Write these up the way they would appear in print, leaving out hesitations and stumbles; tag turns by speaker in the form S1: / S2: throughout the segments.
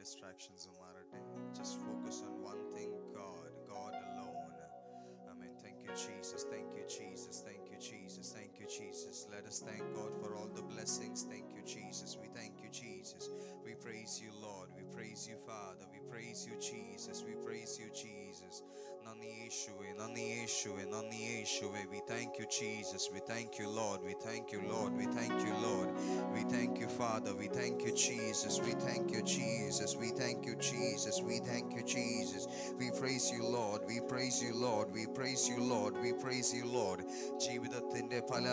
S1: distractions മാറട്ടെ. Just focus on one thing, God alone. Amen. Thank you, Jesus. Thank you, Jesus. Thank you, Jesus. Thank you, Jesus. Let us thank God for all the blessings. Thank you, Jesus. We thank you, Jesus. We praise you, Lord. We praise you, Father. We praise you, Jesus. We praise you, Jesus. നന്ദി യേശുവേ, നന്ദി യേശുവേ, നന്ദി യേശുവേ. We thank you, Jesus. We thank you, Lord. We thank you, Lord. We thank you, Lord. We thank you, Father. We thank you, Jesus. We thank you, Jesus. We thank you, Jesus. We thank you, Jesus. We praise you, Lord. We praise you, Lord. We praise you, Lord. We praise you, Lord. ജീവിതത്തിന്റെ പല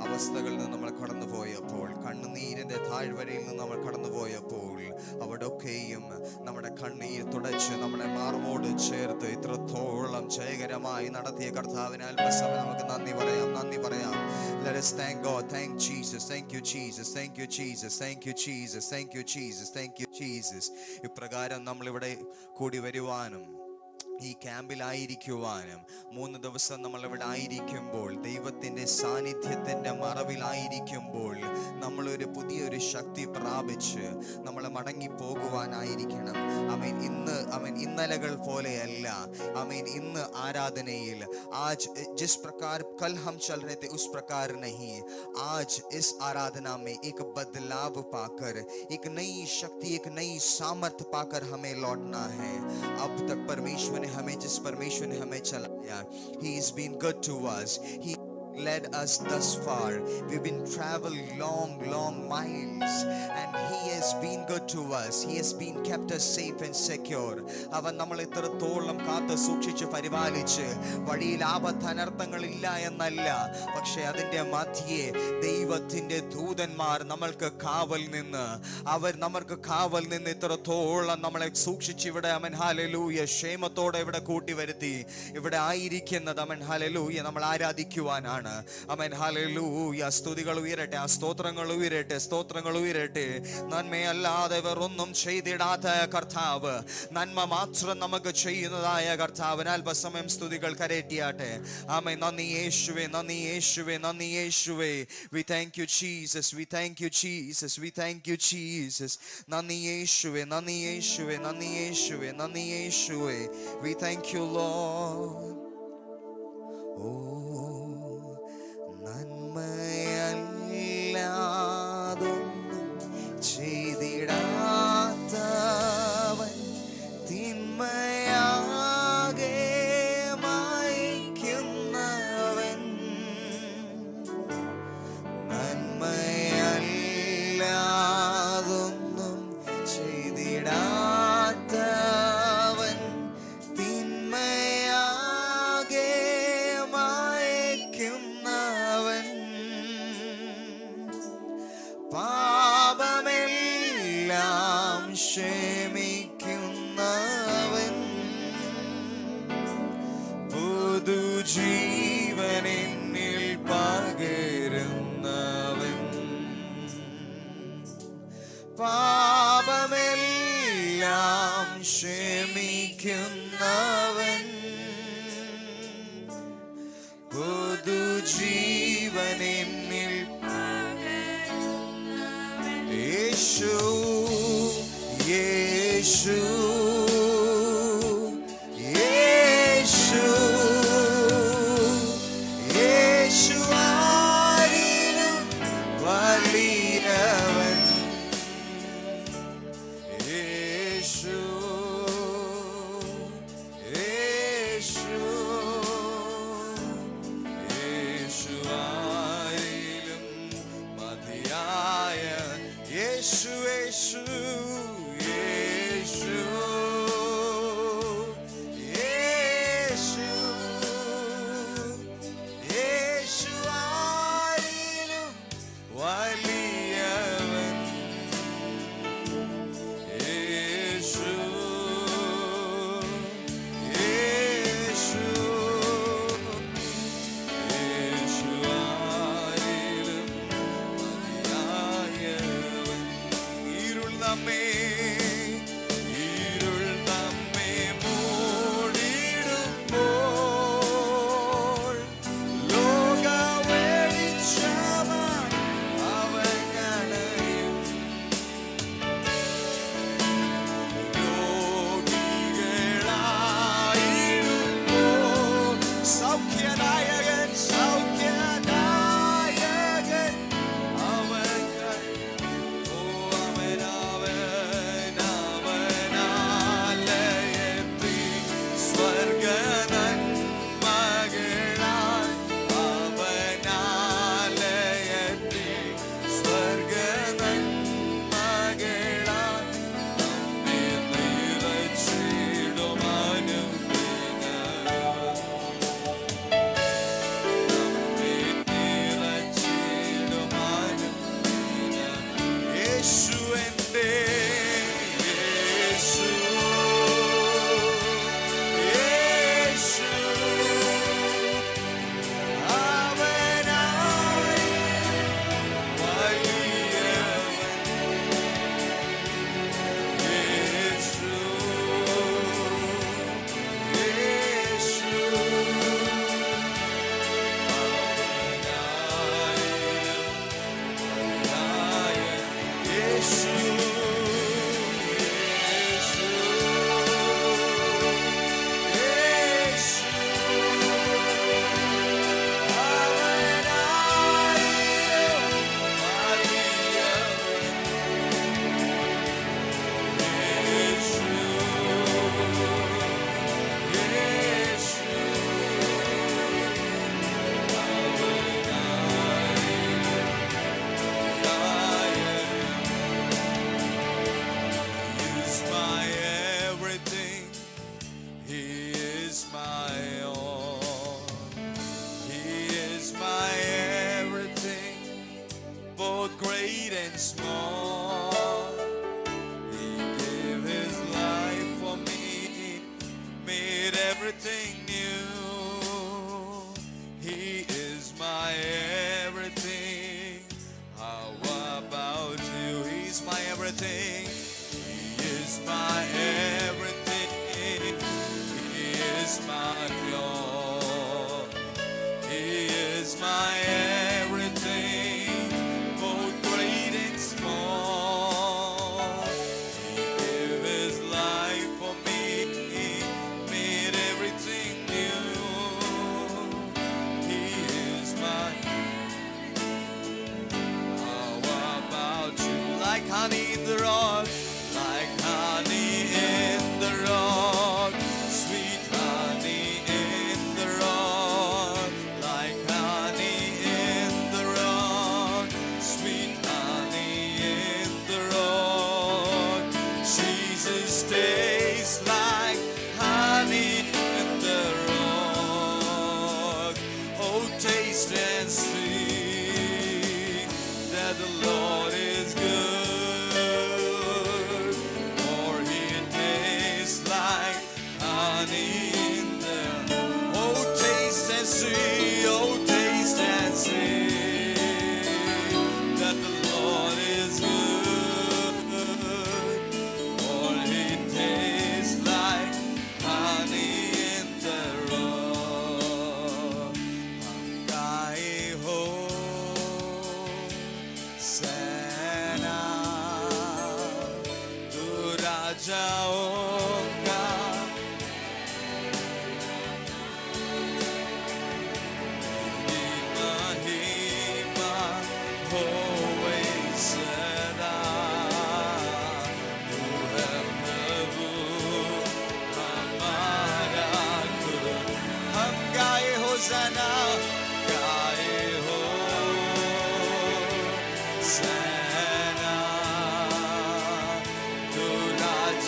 S1: അവസ്ഥകളിൽ നിന്ന് നമ്മൾ കടന്നുപോയപ്പോൾ, കണ്ണുനീരിന്റെ താഴ്വരയിൽ നിന്ന് നമ്മൾ കടന്നുപോയപ്പോൾ, അവിടൊക്കെയും നമ്മുടെ കണ്ണീർ തുടച്ച് നമ്മളെ മാർവോട് ചേർത്ത് ഇത്രത്തോളം ജയകരമായി നടത്തിയ കർത്താവിന് അല്പസമയം നമുക്ക് നന്ദി പറയാം, നന്ദി പറയാം. Let us thank God. Thank Jesus. Thank you, Jesus. Thank you, Jesus. Thank you, Jesus. Thank you, Jesus. Thank you, Jesus. ഇപ്രകാരം നമ്മളിവിടെ കൂടി വരുവാനും ഈ ക്യാമ്പിലായിരിക്കുവാനും 3 ദിവസം നമ്മൾ ഇവിടെ ആയിരിക്കുമ്പോൾ, ദൈവത്തിൻ്റെ സാന്നിധ്യത്തിൻ്റെ മറവിലായിരിക്കുമ്പോൾ, നമ്മളൊരു പുതിയൊരു ശക്തി പ്രാപിച്ച് നമ്മൾ മടങ്ങിപ്പോകുവാനായിരിക്കണം. ഇന്നലകൾ പോലെയല്ല. ഇന്ന് ആരാധനയിൽ आज जिस प्रकार कल हम चल रहे थे उस प्रकार नहीं. आज इस आराधना में एक बदलाव पाकर, एक नई शक्ति, एक नई सामर्थ पाकर हमें लौटना है. अब तक परमेश्वर ने हमें, जिस परमेश्वर ने हमें चलाया, he has been good to us. He led us thus far. We've been traveled long miles, and he has been good to us. He has been kept us safe and secure. അവൻ നമ്മളെ ഇത്രത്തോളം കാത്ത് സൂക്ഷിച്ച് പരിപാലിച്ച്, വഴിയിൽ ആപത്ത് അനർത്ഥങ്ങളില്ല എന്നല്ല, പക്ഷെ അതിൻ്റെ മധ്യേ ദൈവത്തിൻ്റെ ദൂതന്മാർ നമ്മൾക്ക് കാവൽ നിന്ന്, അവർ നമ്മൾക്ക് കാവൽ നിന്ന് ഇത്രത്തോളം നമ്മളെ സൂക്ഷിച്ച് ഇവിടെ അവൻ ഹല്ലേലൂയ ക്ഷേമത്തോടെ ഇവിടെ കൂട്ടി വരുത്തി. ഇവിടെ ആയിരിക്കുന്നത് അവൻ ഹല്ലേലൂയ നമ്മൾ ആരാധിക്കുവാനാണ്. Amen hallelujah. സ്തുതികൾ ഉയരട്ടെ, ആ സ്തോത്രങ്ങൾ ഉയരട്ടെ, സ്തോത്രങ്ങൾ ഉയരട്ടെ. നന്മയല്ലാതെ വേറൊന്നും ചെയ്തിടാത്ത കർത്താവ്, നന്മ മാത്രം നമുക്ക് ചെയ്യുന്നതായ കർത്താവിന് അല്പസമയം സ്തുതികൾ കരേറ്റിയാട്ടെ. ആമേൻ. നന്ദി യേശുവേ, നന്ദി യേശുവേ, നന്ദി യേശുവേ. We thank you, Jesus. We thank you, Jesus. We thank you, Jesus. നന്ദി യേശുവേ, നന്ദി യേശുവേ, നന്ദി യേശുവേ, നന്ദി യേശുവേ. We thank you, Lord. നന്മയല്ലാതൊന്നും ചെയ്തിടാത്തവൻ തിന്മയാകെ മായ്ക്കുന്നവൻ, നന്മയല്ലാതൊന്നും ചെയ്തിടാത്തവൻ തിന്മയാകെ മായ്ക്കുന്നവൻ, പാപമെല്ലാം ക്ഷമിക്കുന്നവൻ, പുതുജീവൻ എന്നിൽ പകരുന്നവൻ, പാപമെല്ലാം ക്ഷമിക്കുന്നവൻ, പുതുജീവൻ എന്നിൽ യേശു, യേശു, യേശു, യേശു ആരിലും വലിയവൻ, യേശു, യേശു, യേശു ആരിലും മതിയായ യേശു, യേശു, യേശു, യേശു, യേശു ആരിലും വലിയവൻ, യേശു, യേശു, യേശു ആരിലും മതിയായവൻ. ഇരുൾ നമ്മെ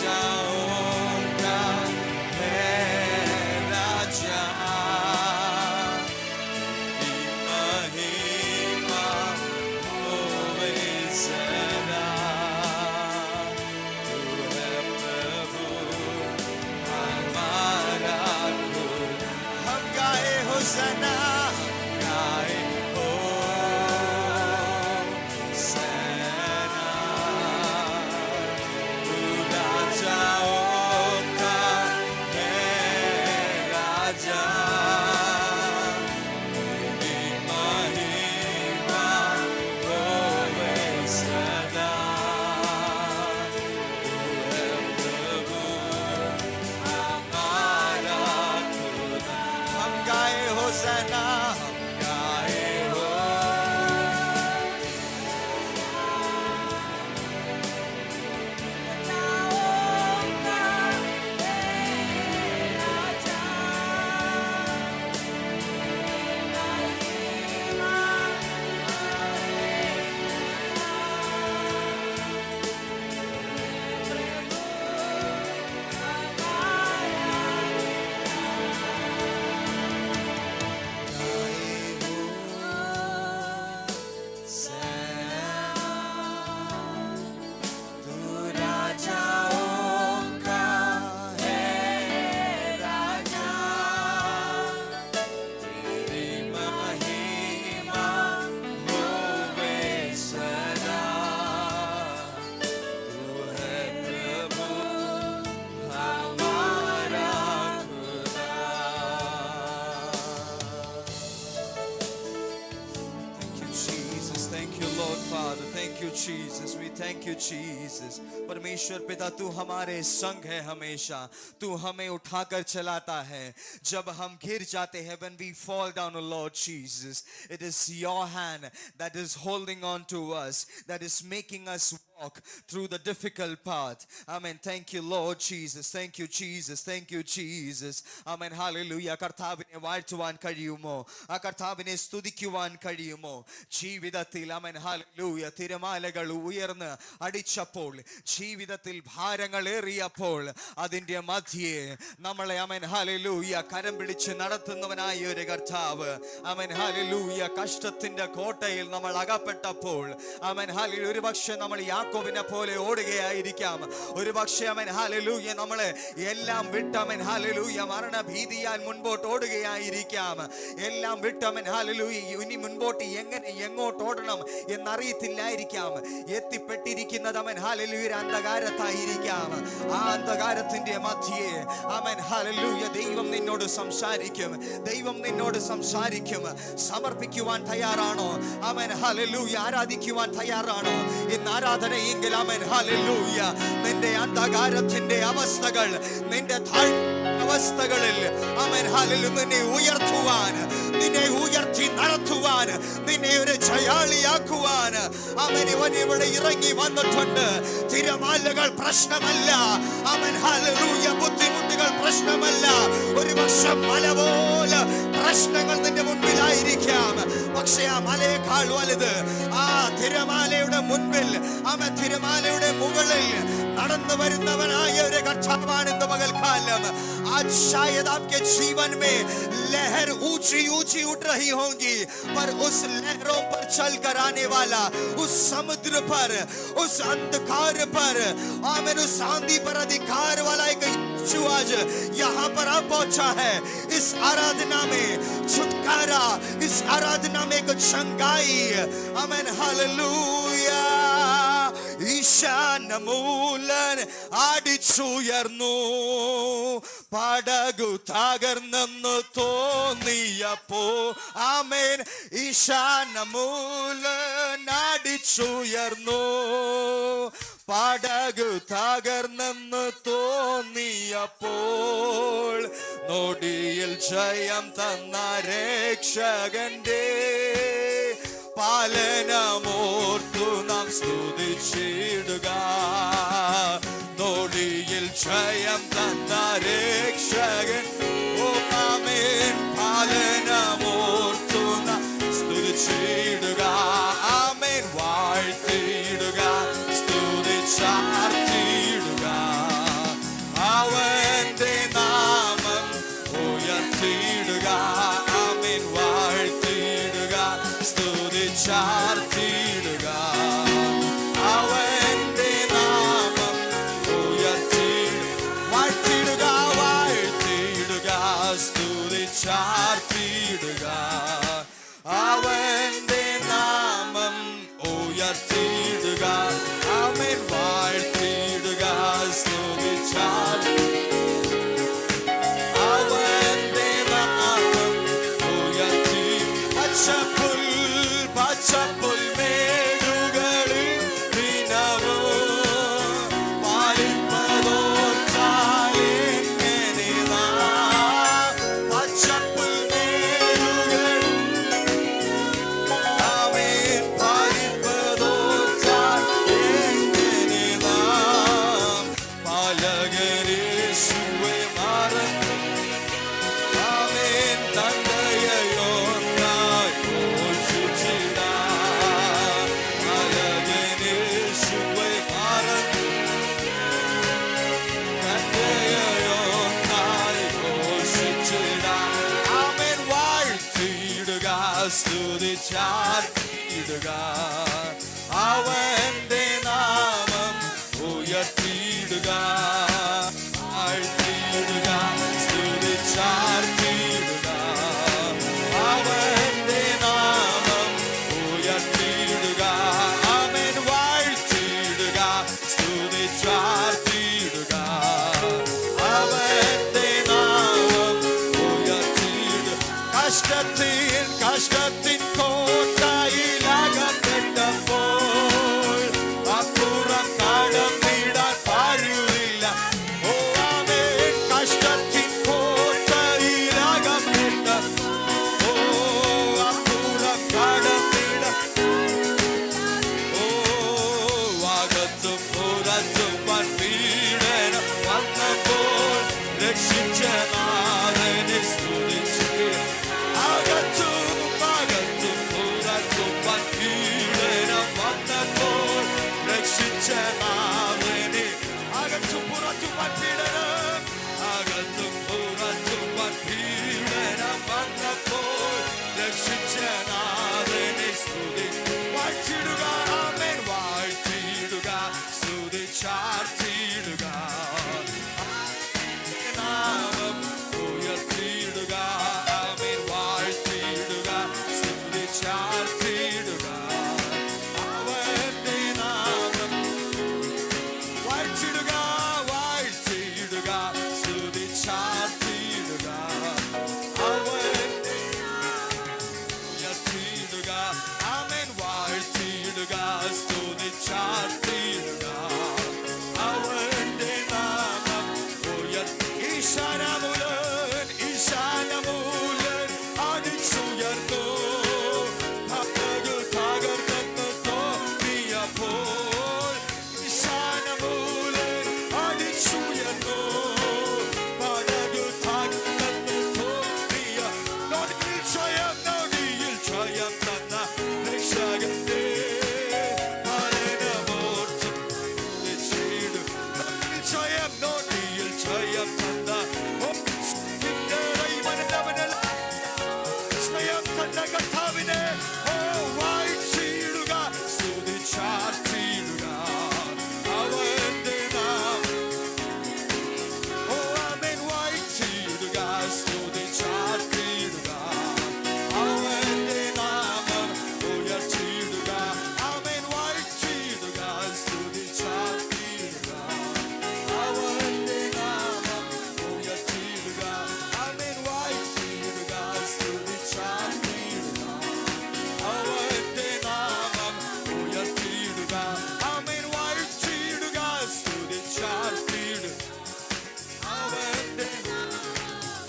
S1: Raja Thank you Jesus. परमेश्वर पिता तू हमारे संग है हमेशा, तू हमें उठाकर चलाता है जब हम गिर जाते हैं. When we fall down, oh Lord Jesus, it is your hand that is holding on to us, that is making us walk through the difficult path. Amen. Thank you Lord Jesus. Thank you Jesus. Thank you Jesus. Amen. Hallelujah. കർത്താവിനെ വാഴ്ത്തുവാൻ കഴിയുമോ? ആ കർത്താവിനെ സ്തുതിക്കുവാൻ കഴിയുമോ? ജീവിതത്തിൽ amen hallelujah തിരമാലകൾ ഉയർന്ന് അടിച്ചപ്പോൾ, ജീവിതത്തിൽ ഭാരങ്ങൾ ഏറിയപ്പോൾ, അതിന്റെ മധ്യേ നമ്മളെ ആമേൻ ഹല്ലേലൂയ കരം പിടിച്ച് നടത്തുന്നവനായ ഒരു കർത്താവ്. ആമേൻ ഹല്ലേലൂയ കഷ്ടത്തിന്റെ കോട്ടയിൽ നമ്മൾ അകപ്പെട്ടപ്പോൾ, ആമേൻ ഹല്ലേലൂയ ഒരുപക്ഷെ നമ്മൾ യാക്കോബിനെ പോലെ ഓടുകയായിരിക്കാം. ഒരുപക്ഷെ ആമേൻ ഹല്ലേലൂയ നമ്മളെ എല്ലാം വിട്ട് ആമേൻ ഹല്ലേലൂയ മരണഭീതിയാൽ മുൻപോട്ട് ഓടുകയായിരിക്കാം. എല്ലാം വിട്ട് ആമേൻ ഹല്ലേലൂയ ഇനി മുൻപോട്ട് എങ്ങോട്ട് ഓടണം എന്നറിയത്തില്ലായിരിക്കാം. എത്തിപ്പെട്ടിരിക്കുന്നത് ആമേൻ ഹല്ലേലൂയ അന്ധകാരത്തായിരിക്കാം. ആ അന്ധകാരത്തിന്റെ മധ്യേ ആമേൻ ഹല്ലേലൂയ ദൈവം നിന്നോട് സംസാരിക്കും. ദൈവം നിന്നോട് സംസാരിക്കും. സമർപ്പിക്കുവാൻ തയ്യാറാണോ? ആമേൻ ഹല്ലേലൂയ ആരാധിക്കുവാൻ തയ്യാറാണോ? ഇന്ന് ആരാധനയെങ്കിൽ ആമേൻ ഹല്ലേലൂയ നിന്റെ അന്ധകാരത്തിന്റെ അവസ്ഥകൾ, നിന്റെ അവസ്ഥകളിൽ ആമേൻ ഹല്ലേലൂയ നിന്നെ ഉയർത്തുവാൻ, നിന്നെ ഉയർത്തി നടത്തുവാൻ, നിന്നെ ഒരു ജയാളിയാക്കുവാൻ ആമേൻ ഇവൻ ഇവിടെ ഇറങ്ങി വന്നിട്ടുണ്ട്. തിരമാലകൾ പ്രശ്നമല്ല, ആമേൻ ഹല്ലേലൂയ ബുദ്ധിമുട്ടുകൾ പ്രശ്നമല്ല. ഒരു വർഷം മല പോലെ പ്രശ്നങ്ങൾ നിന്റെ മുൻപിലായിരിക്കാം. പക്ഷേ ആ മലയേക്കാൾ വലുത് ആ തിരമാലയുടെ മുൻപിൽ, ആമേൻ തിരമാലയുടെ മുകളിൽ നടന്നു വരുന്നവനായ ഒരു കർത്താവാണ് ഇന്ന് പകൽക്കാലം. आज शायद आपके जीवन में लहर ऊंची ऊंची उठ रही होंगी, पर उस लहरों पर चल कर आने वाला, उस समुद्र पर, उस अंधकार पर, आमीन उस आंधी पर अधिकार वाला एक यीशु आज यहाँ पर आ पहुंचा है. इस आराधना में छुटकारा, इस आराधना में एक चंगाई. आमीन हालेलुया. ഈശാനമൂലൻ അടിച്ചുയർന്നു, പടകു തകർന്നെന്ന് തോന്നിയപ്പോ, ആമേൻ ഈശാനമൂലൻ അടിച്ചുയർന്നു, പടകു തകർന്നെന്ന് തോന്നിയപ്പോൾ, നൊടിയിൽ ജയം തന്ന രക്ഷകന്റെ പാലനമോർത്തു നാം സ്തുതിച്ചിടുക. നൊടിയിൽ ജയം തന്ന രക്ഷകൻ, ഓ ആമേൻ പാലനമോർത്തു നാം സ്തുതിച്ചിടുക. ആമേൻ വാഴ്ത്തിയിടുക, സ്തുതിച്ചാർത്തിയിടുക. അവന്റെ നാമം ഉയർത്തിയിടുക. ആമേൻ വാഴ്ത്തിയിടുക, സ്തുതിച്ചാർത്തിയിടുക. അവന്റെ നാമം വാഴ്ത്തിയിടുക, വാഴ്ത്തിയിടുക, സ്തുതിച്ചാർത്തിയിടുക. അവന്റെ നാമം ഉയർത്തിയിടുക. ആമേൻ വാഴ്ത്തിയിടുക, സ്തുതിച്ചാർത്തിയിടുക. അവന്റെ നാമം ഉയർത്തി പച്ചപ്പുൽ മേടുകളിൽ ദിനവും പാലിപ്പതോർത്താലെങ്ങനെ നാം. പച്ചപ്പുൽ മേടുകളിൽ ആമേൻ പാലിപ്പതോർത്താൽ എങ്ങനെ നാം. പാലകനേശുവെ മറന്നു, ആമേൻ തന്നയോർന്നായി ഘോഷിച്ചിടാം. പാലകനേശുവെ മറന്നു, തന്നയോർന്നായി ഘോഷിച്ചിടാം. ആമേൻ വാഴ്ത്തിയിടുക, സ്തുതിച്ചാർത്തിയിടുക. അവന്റെ നാമം ഉയർത്തിയിടുക. വാഴ്ത്തിയിടുക, സ്തുതിച്ചാർത്തിയിടുക. അവന്റെ നാമം ഉയർത്തിയിടുക. ആമേൻ വാഴ്ത്തിയിടുക, സ്തുതിച്ചാർത്തിയിടുക. അവന്റെ നാമം ഉയർത്തിയിടുക. കഷ്ടത്തിൻ കോട്ടയിലകപ്പെട്ടപ്പോൾ, അപ്പുറ അകത്തും പീഡനം വന്നപ്പോൾ രക്ഷിച്ച നാഥനെ സ്തുതിച്ച് അകത്തും പുറത്തും പീഡനം വന്നപ്പോൾ രക്ഷിച്ച നാഥനെ അകത്തും പുറത്തും പീഡനം അകത്തും പുറത്തും പീഡനം വന്നപ്പോൾ രക്ഷിച്ച നാഥനെ സ്തുതി വാഴ്ത്തിടുക ആമേൻ വാഴ്ത്തിടുക സ്തുതി ചാർത്തിടുക നാമം ഉയർത്തിടുക ആമേൻ വാഴ്ത്തിടുക സ്തുതി ചാർത്തിടുക അവന്റെ നാമം വാഴ്ത്തിടുക വാഴ്ത്തിടുക സ്തുതി ചാർത്തിടുക അവന്റെ ഉയർത്തിടുക ആമേൻ വാഴ്ത്തിടുക സ്തുതി ചാർത്തിടുക അവന്റെ നാമം ഈശാനമൂലൻ ഈശാനമൂലൻ അടിച്ചുയർന്നു തകർന്നു തോന്നിയപ്പോൾ ഈശാനമൂലൻ അടിച്ചുയർന്നു പടകു തകർന്നു തോന്നിയ നൊടിയിൽ സ്വയം തന്ന രക്ഷകന്റെ മരണമോർത്തും സ്വയം നോട്ടിയിൽ സ്വയം തന്ന സ്വയം തന്ന കർത്താവിനെ വാഴ്ത്തിയിടുക സ്തുതി ചാർത്തിയിടുക അവന്റെ നാമം ആമേൻ വാഴ്ത്തിയിടുക സ്തുതി ചാർത്തിയിടുക അവന്റെ നാമം ഉയർത്തിയിടുക ആമേൻ വാഴ്ത്തിയിടുക സ്തുതി ചാർത്തിയിടുക അവന്റെ നാമം ഉയർത്തിയിടുക ആമേൻ വാഴ്ത്തിയിടുക സ്തുതി ചാർത്തിയിടുക അവന്റെ നാമം ഉയർത്തിയിടുക ആമേൻ വാഴ്ത്തിയിടുക സ്തുതി ചാർത്തിയിടുക അവന്റെ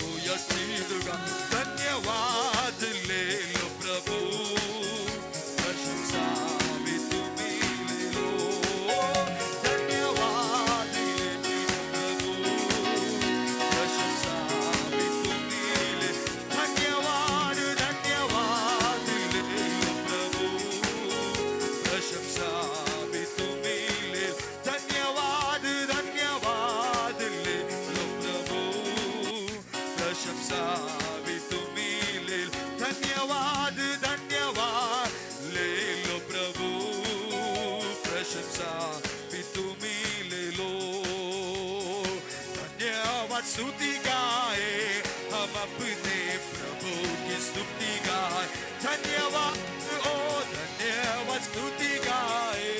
S1: ഉയർത്തിയിടുക धन्यवाद ले लो प्रभु प्रशंसा भी तुम्हें ले लो धन्यवाद ले लो प्रभु प्रशंसा भी तुम्हें ले धन्यवाद ले लो प्रभु प्रशंसा भी तुम्हें ले धन्यवाद ले लो प्रभु प्रशंसा भी तुम्हें ले धन्यवाद ले लो प्रभु प्रशंसा भी तुम्हें ले लो धन्यवाद स्तुति गाए हम अपने प्रभु की स्तुति गाए धन्यवाद ओ धन्यवाद स्तुति गाए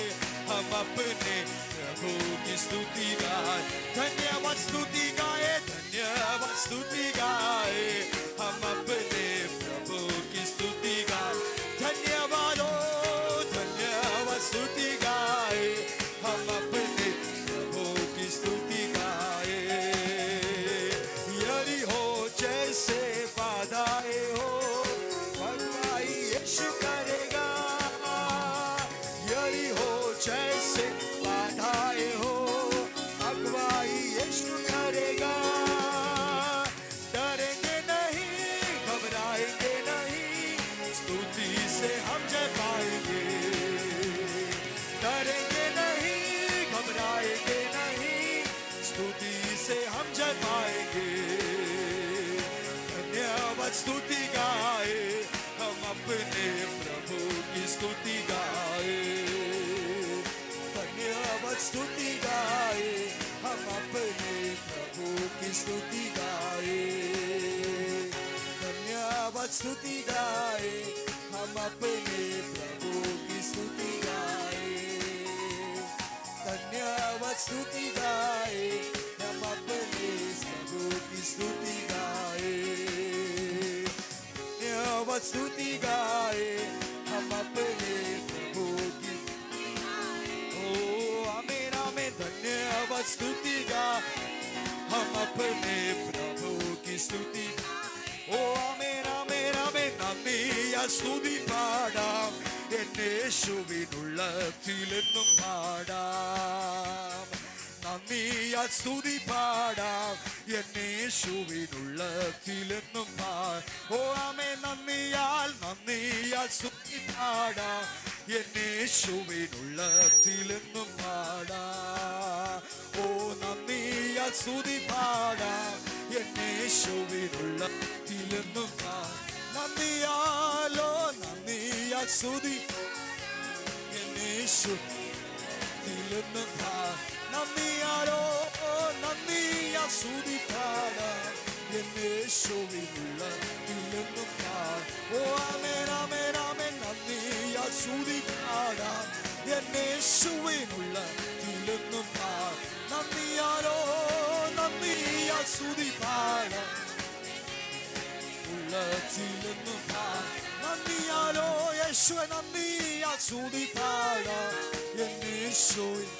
S1: हम अपने प्रभु की स्तुति गाए धन्यवाद स्तुति गाए धन्यवाद स्तुति गाए हम अपने प्रभु की स्तुति गाए धन्यवाद ओ धन्यवाद स्तुति गाए हम अपने प्रभु की स्तुति गाए यदि हो जैसे वादाए हो अगुवाई यीशु करेगा यदि हो जैसे वादाए हो अगुवाई यीशु करेगा डरेंगे नहीं घबराएंगे नहीं स्तुति से हम जय पाएंगे डरेंगे नहीं घबराएंगे नहीं स्तुति से हम जय पाएंगे धन्यवाद स्तुति गाए हम अपने प्रभु की स्तुति गाए धन्यवाद स्तुति गाए हम अपने प्रभु की स्तुति गाए धन्यवाद स्तुति गाए हम अपने प्रभु की स्तुति गाए धन्यवाद स्तुति गाए हम अपने प्रभु की स्तुति गाए धन्यवाद स्तुति गाए हम अपने प्रभु की ओ आमीन आमीन धन्यवाद स्तुति गाए हम अपने प्रभु की स्तुति ओ आमीन आमीन आमीन നന്ദിയ സ്തുതി പാടാം
S2: എന്നേശുവിനുള്ളത്തിലെന്നും പാടാം. നന്ദിയാൽ സ്തുതി പാടാം, എന്നേശുവിനുള്ളത്തിലെന്നും ഓ ആമേ. നന്ദിയാൽ സ്തുതി പാടാം, എന്നേശുവിനുള്ളത്തിലെന്നും പാടാം. ഓ നന്ദിയാൽ സ്തുതി പാടാം, എന്നേശുവിനുള്ളത്തിലെന്നും പാടാം. നന്ദിയാലോ നന്ദിയാൽ സ്തുതി എന്നേശുവിലെന്നും പാടാം. നന്ദിയാലോ നന്ദിയാൽ സ്തുതി പാടാം, എന്നേശുവിനുള്ളത്തിലെന്നും പാടാം. ഓ ആമേൻ ആമേൻ ആമേൻ. നന്ദിയാൽ സ്തുതി പാടാം, എന്നേശുവിനുള്ളത്തിലെന്നും പാടാം. നന്ദിയാലോ നന്ദിയാൽ സ്തുതി പാടാം, ഉള്ളത്തിലെന്നും പാടാം. നന്ദിയാലോ യേശുവേ നന്ദിയാൽ സ്തുതി പാടാം, എന്നേശുവിൻ.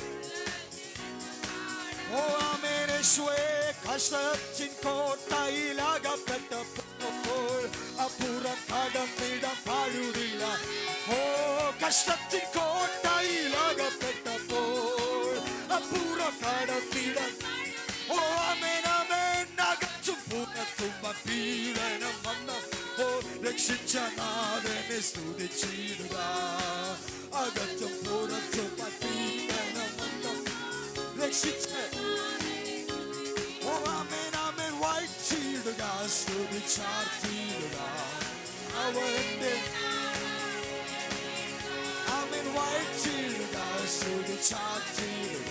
S2: ഓ ആമേൻ യേശുവേ. കഷ്ടത്തിൻ കോട്ടയിലകപ്പെട്ടപ്പോൾ അപ്പുറം കടന്നിടം പാഴുതില്ല. ഓ കഷ്ടത്തിൻ കോട്ടയിലകപ്പെട്ടപ്പോൾ അപ്പുറം കടന്നിടം. ഓ ആമേൻ ആമേൻ. അകത്തും പുറത്തും പീഡനം വന്ന ഓ രക്ഷിച്ച നാഥനെ സ്തുതിച്ചിടുക. അകത്തും പുറത്തും പീഡനം വന്ന രക്ഷിച്ച ഓ ആമേൻ ആമേൻ. വാഴ്ത്തിയിടുക, സ്തുതിച്ചാർത്തിയിടുക അവന്റെ. ആമേൻ. വാഴ്ത്തിയിടുക, സ്തുതിച്ചാർത്തിയിടുക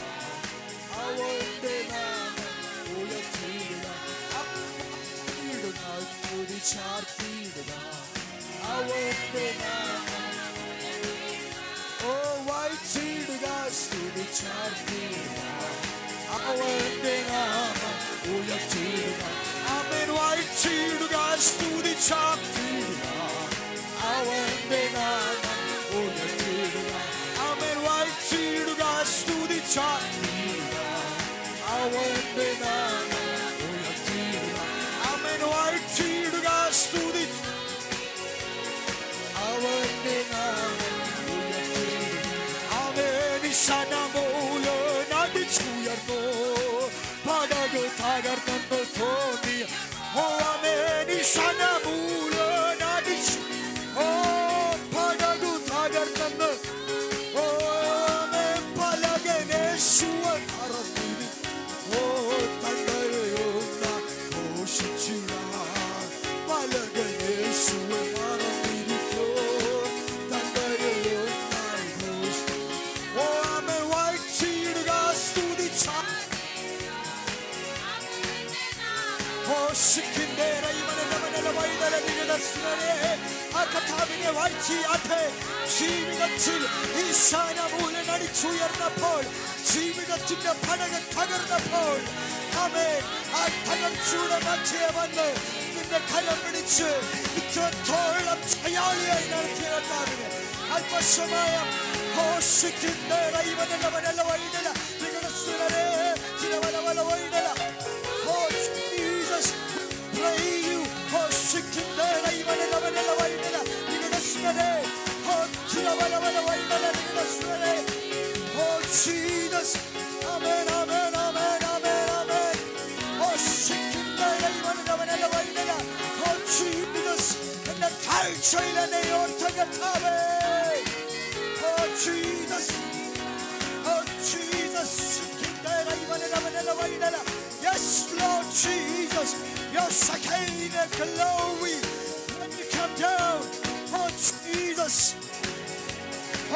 S2: അവന്റെ നാമം ഉയർത്തിയിടുക. സ്തുതിച്ചാർത്തിയിടുക അവന്റെ നാമം. ഓ വാഴ്ത്തിയിടുക, സ്തുതിച്ചാർത്തിയിടുക അവന്റെ നാമം ഉയർത്തിയിടുക. ആമേൻ. വാഴ്ത്തിയിടുക, സ്തുതിച്ചാർത്തിയിടുക അവന്റെ നാമം ഉയർത്തിയിടുക. ആമേൻ. വാഴ്ത്തിയിടുക, സ്തുതിച്ചാർത്തിയിടുക അവന്റെ നാമം ഉയർത്തിയിടുക. ആമേൻ. വാഴ്ത്തിയിടുക, സ്തുതി അവന്റെ നാമം ഉയർത്തിയിടുക. ആമേൻ. ശനമൂലോ നടിച്ചുയർന്നോ പടക് തകർന്നെന്ന് തോന്നിയ ഓ ആമേൻ. ശനമൂലോ നടിച്ചു ഓ പടകു തകർന്നെന്ന് ഓ ആമേൻ. പലകനേശുവൻ മറന്നിരി ഓ തണ്ടയൊന്ന ഘോഷിച്ചിടാൻ. പലകനേശുവൻ മറന്നിരിക്കോ തണ്ടയൊന്നായി ഘോഷി. ഓ ആമേൻ. വാഴ്ത്തിയിടുക, സ്തുതിച്ച ഘോഷിക്കിന്റെ റൈമനവനല വൈതല നികടസ്വരേ. ആ കഥാവിനെ വാഴ്ത്തിയാട്ടെ. ജീവിതത്തിൽ ഈ ശനമൂലൻ അടിച്ചുയർന്നപ്പോൾ, ജീവിതത്തിന്റെ പടക് തകർന്നപ്പോൾ ആമേൻ. ആ തകർച്ചയുടെ മധ്യേ വന്ന് നിന്റെ കരം പിടിച്ച് ഇത്രത്തോളം അയാളിയായി നടത്തിയ കർത്താവിനെ അല്പസമയം ഘോഷിക്കിന്റെ റൈമനവനല വൈതല നികടസ്വരേ. തിരവലവല വൈതല. Oh Jesus, praise you. Oh shikinda raivanela vanela vaidela nigadasware. Oh tiravalavala vaidela nigadasware. Oh Jesus, amen amen amen amen amen. Oh shikinda raivanela vanela vaidela. Oh Jesus, enna thalchailane orthagatave. Oh Jesus, oh Jesus, shikinda raivanela vanela vaidela. Yes, Lord Jesus, your Shekinah glory when you come down. Oh Jesus,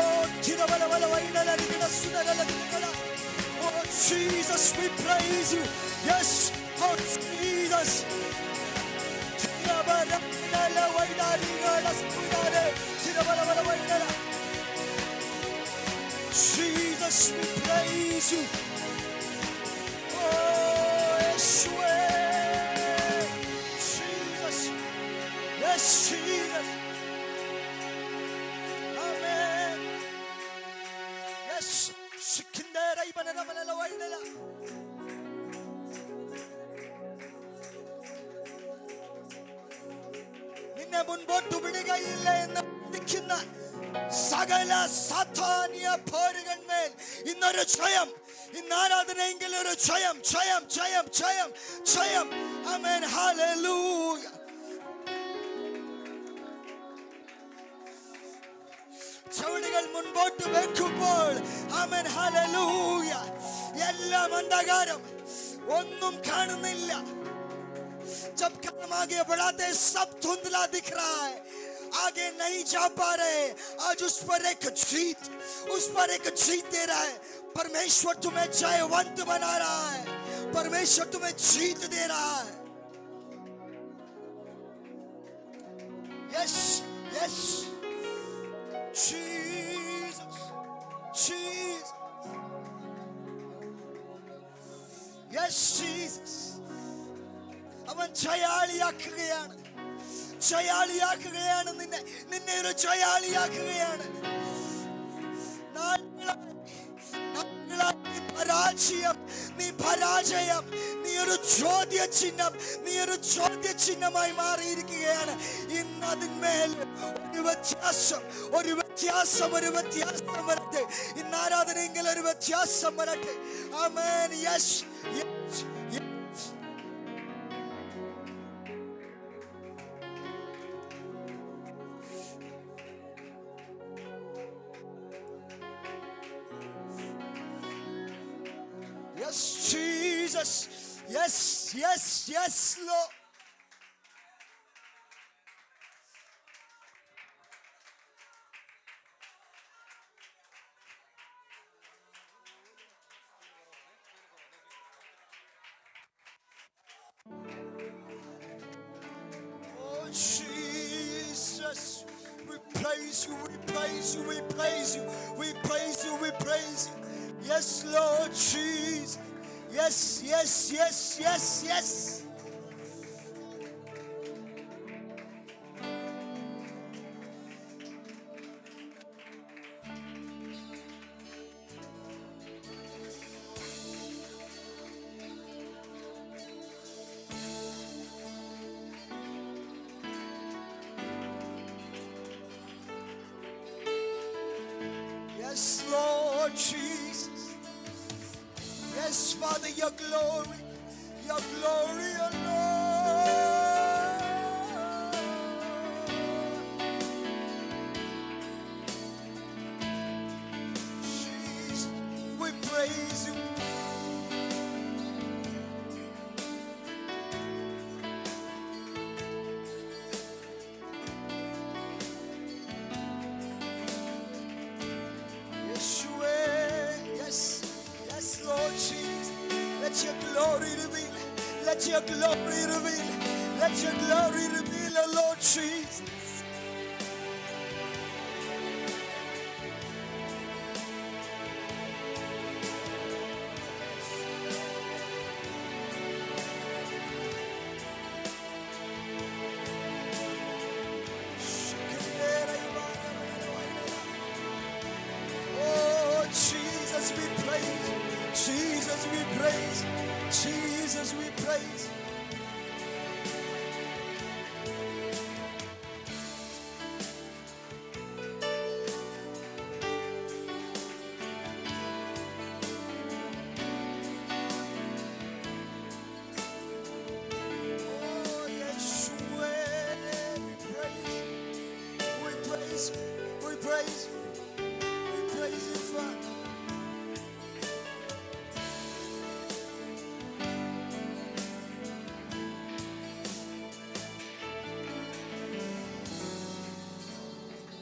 S2: oh Jesus, we praise you. Yes, oh Jesus, Jesus, we praise you. Jesus, yes, Jesus, amen. Yes, Shikindera ibanana manala wainala. നിന്നെ മുൻപോട്ട് വിടുകയില്ല എന്ന് നിൽക്കുന്ന സകല സാത്താന്യ പോരുകന്മേൽ ഇന്നൊരു ജയം, ഇന്ന് ആരാധനയെങ്കിൽ ഒരു ജയം, ജയം, ജയം, ജയം, ജയം. ആമേൻ. ഹല്ലേലൂയ. ചുവടുകൾ മുൻപോട്ട് വെക്കുമ്പോൾ ആമേൻ ഹല്ലേലൂയ, എല്ലാം അന്ധകാരം, ഒന്നും കാണുന്നില്ല. जब काम आगे बढ़ाते सब धुंधला दिख रहा है, आगे नहीं जा पा रहे, आज उस पर एक जीत, उस पर एक जीत दे रहा है. परमेश्वर तुम्हें जयवंत बना रहा है, परमेश्वर तुम्हें जीत दे रहा है. Yes yes Jesus, Jesus, yes Jesus. അവൻ ജയാളിയാക്കുകയാണ്, ജയാളിയാക്കുകയാണ് നിന്നെ, നിന്നെ ഒരു ജയാളിയാക്കുകയാണ്. നീ പരാജയം, നീ പരാജയം, നീ ഒരു ചോദ്യചിഹ്നം, നീ ഒരു ചോദ്യചിഹ്നമായി മാറിയിരിക്കുകയാണ്. ഇന്ന് അതിന്മേൽ ഒരു വ്യത്യാസം, ഒരു വ്യത്യാസം, ഒരു വ്യത്യാസം വരട്ടെ. ഇന്ന് ആരാധനയെങ്കിൽ ഒരു വ്യത്യാസം വരട്ടെ. Amen. Yes yes. Yes, Jesus. Yes, yes, yes, Lord. Oh, Jesus. We praise you, we praise you, we praise you, we praise you, we praise you. Yes, Lord Jesus. Yes, yes, yes, yes, yes. Yes, Lord Jesus. Yes, Father, your glory, your glory, your Lord. Jesus, we praise you. Yeshua, yes, yes, Lord Jesus. Let your glory reveal, let your glory reveal, let your glory reveal, oh Lord Jesus. Oh Jesus, we praise you. Jesus, we praise you. Jesus, we praise you. Oh, Yeshua, we praise you. We praise you. We praise you. We praise you, Father.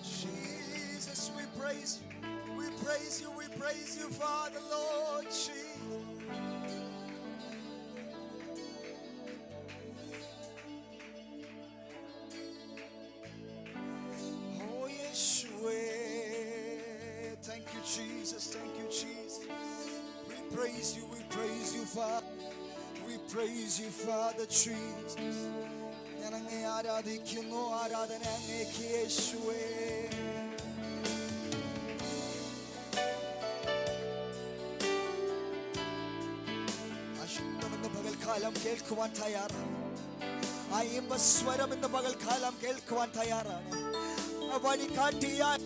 S2: Jesus, we praise you. We praise you. We praise you, Father, Lord Jesus. Oh, Yeshua. Thank you, Jesus. Thank you, Jesus. We praise you. We praise you, Father. We praise you, Father Jesus. ഞാൻ അങ്ങേ ആരാധിക്കുന്നു. ആരാധന അങ്ങേക്ക് യേശുവേ. ആ ശബ്ദം ഇന്ന് പകൽക്കാലം കേൾക്കുവാൻ തയ്യാറാണ്. ആ ഇമ്പസ്വരം ഇന്ന് പകൽക്കാലം കേൾക്കുവാൻ തയ്യാറാണ്. ആ വഴി കാട്ടിയാൽ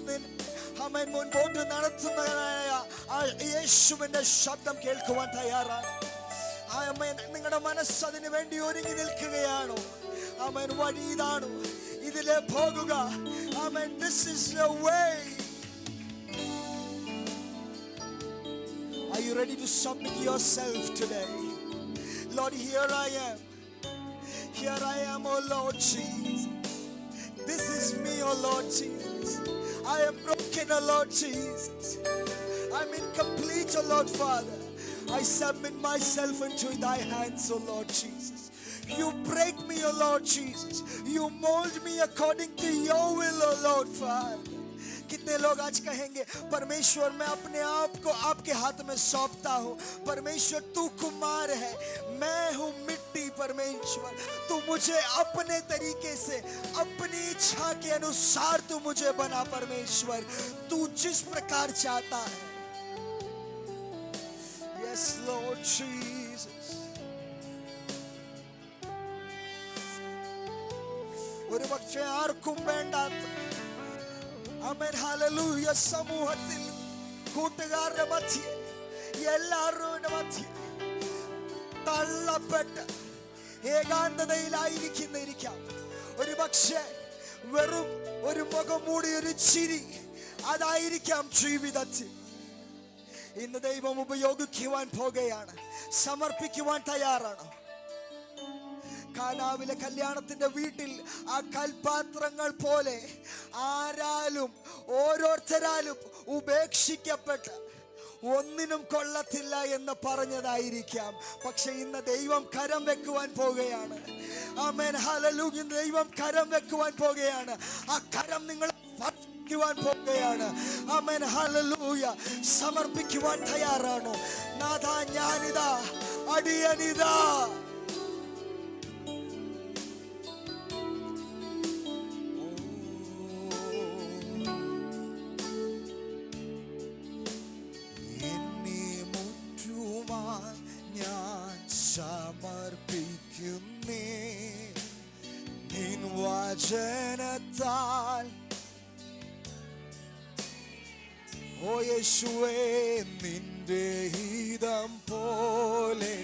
S2: അവൻ മുൻപോട്ട് നടത്തുന്നതായ ആ യേശുവിന്റെ ശബ്ദം കേൾക്കുവാൻ തയ്യാറാണ്. ആമേൻ. നിങ്ങളുടെ മനസ്സ് അതിനു വേണ്ടി ഒരുങ്ങി നിൽക്കുകയാണോ? ആമേൻ. വഴി ഇതാണോ, ഇതിലെ പോകുക. ആമേൻ. This is the way. Are you ready to submit yourself today? Lord, here I am. Here I am, oh Lord Jesus. This is me, oh Lord Jesus. I am broken, oh Lord Jesus. I'm incomplete, oh Lord Father. I submit myself into thy hands, oh Lord Jesus. You break me, oh Lord Jesus. You mold me according to your will, oh Lord Father. कितने लोग आज कहेंगे, परमेश्वर मैं अपने आप को आपके हाथ में सौंपता हूँ. परमेश्वर तू कुम्हार है, मैं हूँ मिट्टी. परमेश्वर तू मुझे अपने तरीके से, अपनी इच्छा के अनुसार तू मुझे बना. परमेश्वर तू जिस प्रकार चाहता है. Yes, Lord Jesus. ഒരു പക്ഷേ ആർക്കും വേണ്ടാത്ത, ആമേൻ, ഹല്ലേലൂയ, സമൂഹത്തിൽ കൂട്ടുകാരുടെ മധ്യേ, എല്ലാവരുടെ മധ്യേ തള്ളപ്പെട്ട് ഏകാന്തതയിലായിരിക്കാം. ഒരു പക്ഷേ വെറും ഒരു മുഖം മൂടി ഒരു ചിരി, അതായിരിക്കാം ജീവിതത്തിൽ. ഇന്ന് ദൈവം ഉപയോഗിക്കുവാൻ പോകുകയാണ്. സമർപ്പിക്കുവാൻ തയ്യാറാണ്. കാനാവിലെ കല്യാണത്തിന്റെ വീട്ടിൽ ആ കൽപാത്രങ്ങൾ പോലെ ആരാലും ഓരോരുത്തരാലും ഉപേക്ഷിക്കപ്പെട്ട് ഒന്നിനും കൊള്ളത്തില്ല എന്ന് പറഞ്ഞതായിരിക്കാം. പക്ഷെ ഇന്ന് ദൈവം കരം വെക്കുവാൻ പോകുകയാണ്. ആമേൻ, ഹല്ലേലൂയ. ദൈവം കരം വെക്കുവാൻ പോകുകയാണ്. ആ കരം നിങ്ങൾ പോകുകയാണ്. ആമേൻ, ഹല്ലേലൂയ. സമർപ്പിക്കുവാൻ തയ്യാറാണോ? നാഥാ, ഞാനിതാ, അടിയനിതാ. എന്നെ മുറ്റുവാൻ ഞാൻ സമർപ്പിക്കുന്നേ, നിൻ വചനത്താൽ. ഓ യേശുവേ, നിന്റെ ഹിതം പോലെ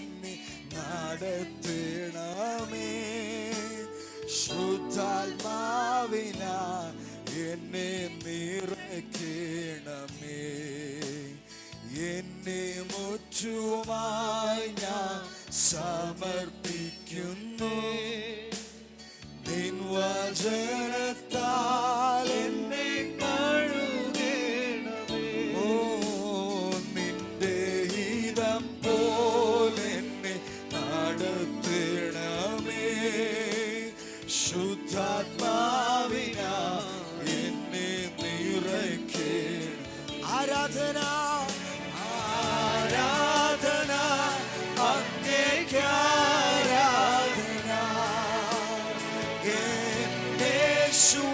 S2: നടത്തണമേ. ശുദ്ധാത്മാവിനാ എന്നെ നിറയ്ക്കണമേ. എന്നെ മുറ്റുമായി ഞാൻ സമർപ്പിക്കുന്നു, നിൻ വചനത്താൽ എന്നെ കഴുകണമേ. ഓ, നിന്റെ ഹിതം പോലെ എന്നെ നടത്തണമേ. ശുദ്ധാത്മാവിനാ എന്നെ നിറയ്ക്കണം. ആരാധന, ആരാധന, അങ്ങേയ്ക്ക് ആരാധന. യേശു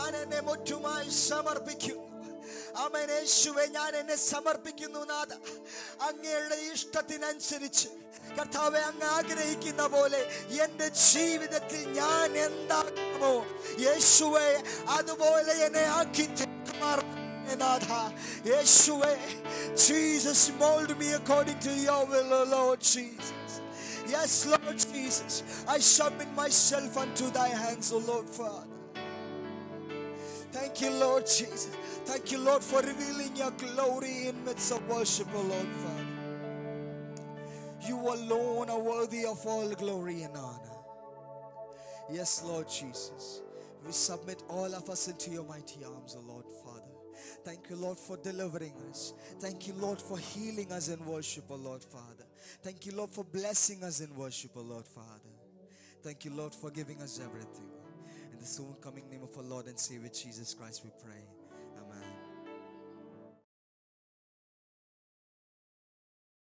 S2: ഞാൻ എന്നെ മുറ്റുമായി സമർപ്പിക്കുന്നു. ആമേൻ. യേശുവേ, ഞാൻ എന്നെ സമർപ്പിക്കുന്നു നാഥ. അങ്ങയുടെ ഇഷ്ടത്തിനനുസരിച്ച് കർത്താവെ, അങ്ങ് ആഗ്രഹിക്കുന്ന പോലെ എൻ്റെ ജീവിതത്തിൽ ഞാൻ എന്താകുമോ യേശുവേ, അതുപോലെ എന്നെ ആക്കി നാഥ. യേശുവേ, Jesus, mold me according to your will, O Lord Jesus. Yes, Lord Jesus, I submit myself unto thy hands, O Lord Father. Thank you, Lord Jesus. Thank you, Lord, for revealing your glory in midst of worship, O Lord Father. You alone are worthy of all glory and honor. Yes, Lord Jesus. We submit all of us into your mighty arms, O Lord Father. Thank you, Lord, for delivering us. Thank you, Lord, for healing us in worship, O Lord Father. Thank you, Lord, for blessing us in worship, O Lord Father. Thank you, Lord, for giving us everything. In the soon coming name of our Lord and Savior Jesus Christ we pray.